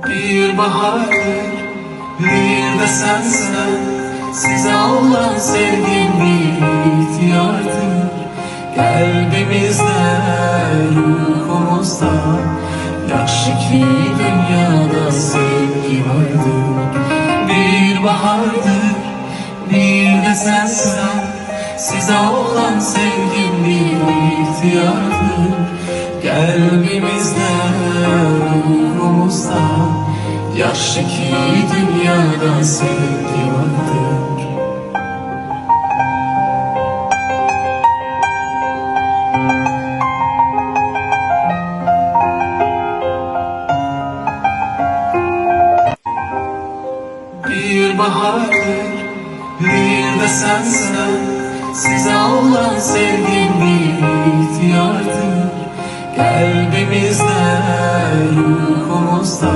Bir bahardır, bir de sensen. Size olan sevgim bir ihtiyardır. Kalbimizde, ruhumuzda, yaşlı ki dünyada sevgi vardır. Bir bahardır, bir de sensen. Size olan sevgim bir ihtiyardır. Kalbimizde, ruhumuzda, yaşlı ki dünyada sevgi vardır. Bir bahardır, bir de sensen. Size olan sevgim bir ihtiyardır. Kalbimizde, ruhumuzda,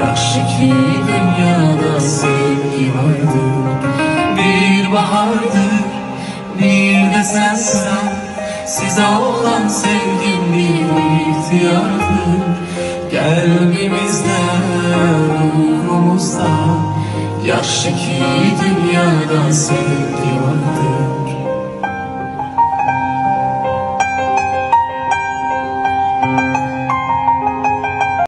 yaşlı ki dünyada sevgi vardır. Bir bahardır, bir de sensen. Size olan sevgim bir ihtiyardır. Kalbimizde, ruhumuzda, yaşlı ki dünyada sevgi vardır.